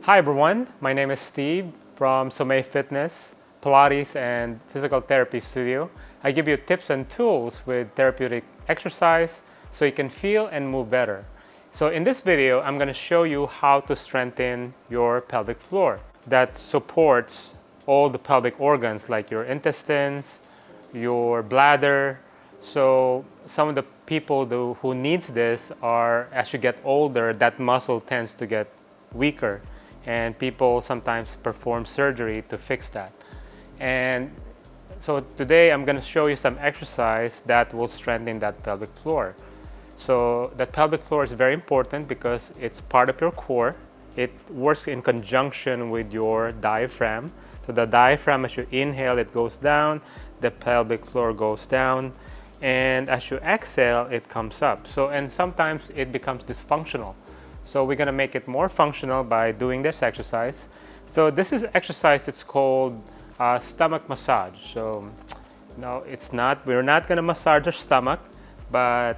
Hi everyone, my name is Steve from Somei Fitness, Pilates and Physical Therapy Studio. I give you tips and tools with therapeutic exercise so you can feel and move better. So in this video, I'm going to show you how to strengthen your pelvic floor that supports all the pelvic organs like your intestines, your bladder. So some of the people who needs this are, as you get older, that muscle tends to get weaker, and people sometimes perform surgery to fix that. And so today I'm going to show you some exercise that will strengthen that pelvic floor. So the pelvic floor is very important because it's part of your core. It works in conjunction with your diaphragm. So the diaphragm, as you inhale, it goes down, the pelvic floor goes down, and as you exhale, it comes up. So, and sometimes it becomes dysfunctional. So we're gonna make it more functional by doing this exercise. So this is exercise, it's called stomach massage. So no, we're not gonna massage our stomach, but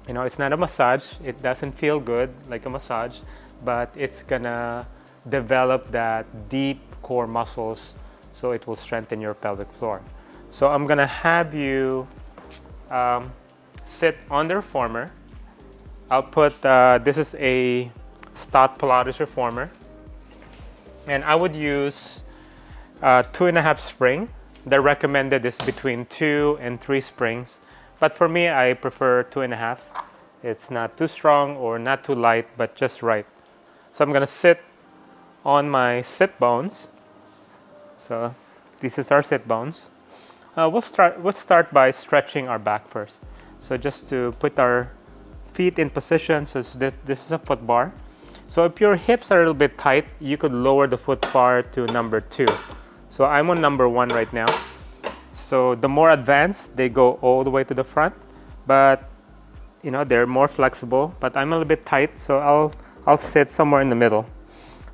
it's not a massage. It doesn't feel good like a massage, but it's gonna develop that deep core muscles, so it will strengthen your pelvic floor. So I'm gonna have you sit on the reformer. I'll put, this is a stout Pilates reformer, and I would use 2.5 spring. The recommended is between 2 and 3 springs, but for me, I prefer 2.5. It's not too strong or not too light, but just right. So I'm gonna sit on my sit bones. So this is our sit bones. We'll start by stretching our back first. So just to put our feet in position, so this is a foot bar. So if your hips are a little bit tight, you could lower the foot bar to number 2. So I'm on number 1 right now. So the more advanced, they go all the way to the front, but they're more flexible. But I'm a little bit tight, so I'll sit somewhere in the middle.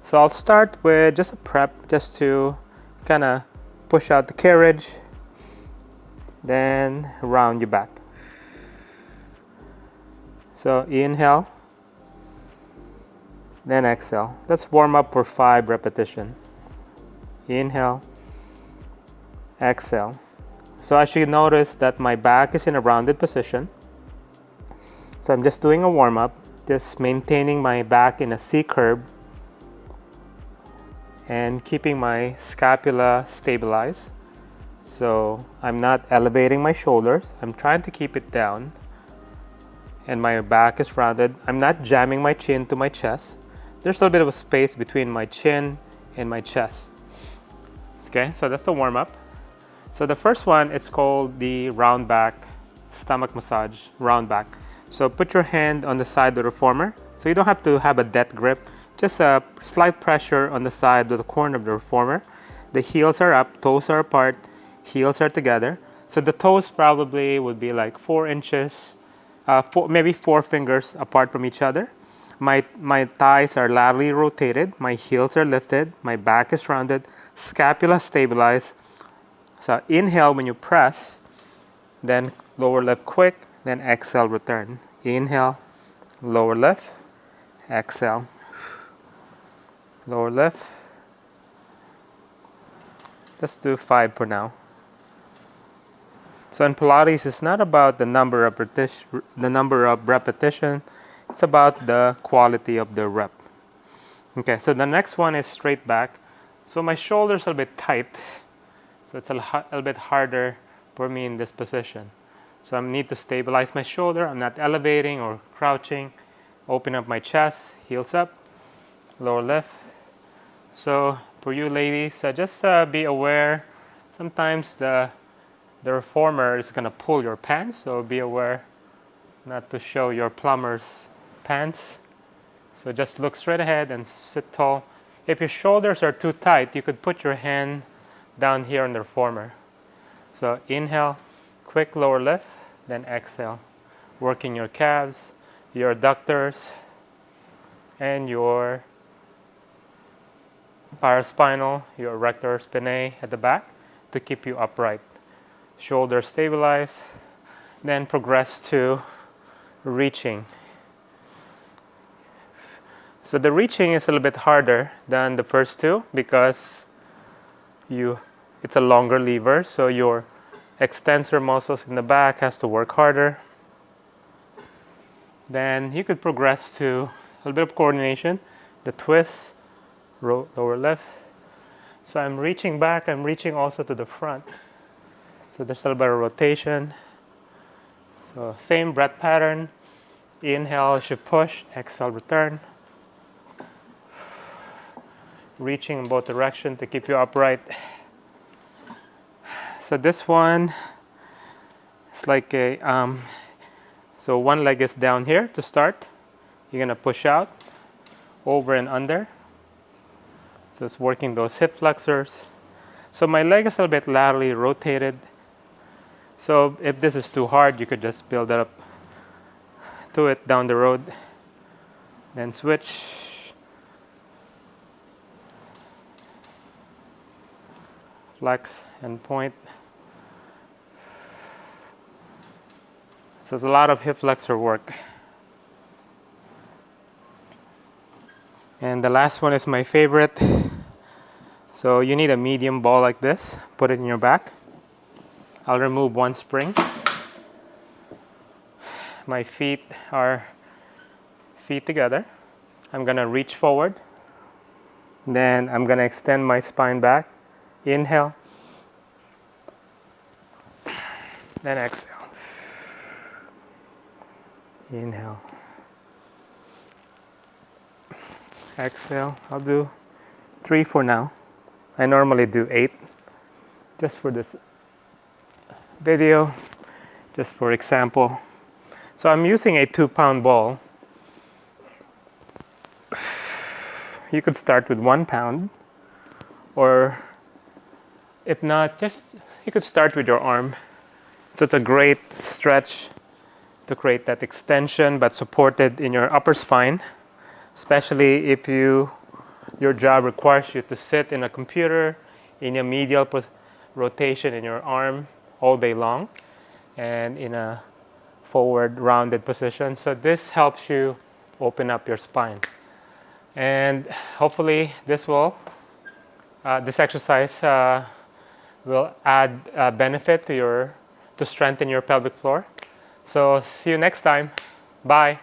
So I'll start with just a prep, just to kind of push out the carriage, then round your back. So inhale, then exhale. Let's warm up for 5 repetitions. Inhale, exhale. So as you notice that my back is in a rounded position. So I'm just doing a warm up, just maintaining my back in a C curve and keeping my scapula stabilized. So I'm not elevating my shoulders. I'm trying to keep it down. And my back is rounded. I'm not jamming my chin to my chest. There's a little bit of a space between my chin and my chest. Okay, so that's the warm up. So the first one is called the round back stomach massage, round back. So put your hand on the side of the reformer. So you don't have to have a death grip, just a slight pressure on the side of the corner of the reformer. The heels are up, toes are apart, heels are together. So the toes probably would be like 4 inches, maybe 4 fingers apart from each other. My thighs are laterally rotated, my heels are lifted, my back is rounded, scapula stabilized. So inhale when you press, then lower lip quick, then exhale, return. Inhale, lower lip, exhale, lower lip. Let's do 5 for now. So in Pilates, it's not about the number of repetition, it's about the quality of the rep. Okay, so the next one is straight back. So my shoulders are a bit tight, so it's a little bit harder for me in this position. So I need to stabilize my shoulder. I'm not elevating or crouching. Open up my chest, heels up, lower lip. So for you ladies, just be aware. Sometimes the reformer is gonna pull your pants, so be aware not to show your plumber's pants. So just look straight ahead and sit tall. If your shoulders are too tight, you could put your hand down here on the reformer. So inhale, quick lower lift, then exhale. Working your calves, your adductors, and your paraspinal, your rector spinae at the back to keep you upright. Shoulders stabilize, then progress to reaching. So the reaching is a little bit harder than the first two because it's a longer lever, so your extensor muscles in the back has to work harder. Then you could progress to a little bit of coordination, the twist, lower left. So I'm reaching back, I'm reaching also to the front. So there's a little bit of rotation. So same breath pattern. Inhale, you should push, exhale, return. Reaching in both directions to keep you upright. So this one, it's like a, so one leg is down here to start. You're gonna push out, over and under. So it's working those hip flexors. So my leg is a little bit laterally rotated. So if this is too hard, you could just build up to it down the road. Then switch. Flex and point. So it's a lot of hip flexor work. And the last one is my favorite. So you need a medium ball like this. Put it in your back. I'll remove one spring. My feet are feet together. I'm gonna reach forward. Then I'm gonna extend my spine back. Inhale. Then exhale. Inhale. Exhale. I'll do 3 for now. I normally do 8 just for this video, just for example. So I'm using a 2-pound ball. You could start with 1 pound, or if not, just you could start with your arm. So it's a great stretch to create that extension but supported in your upper spine, especially if your job requires you to sit in a computer in a medial rotation in your arm all day long and in a forward rounded position. So this helps you open up your spine. And hopefully this exercise will add benefit to strengthen your pelvic floor. So see you next time. Bye.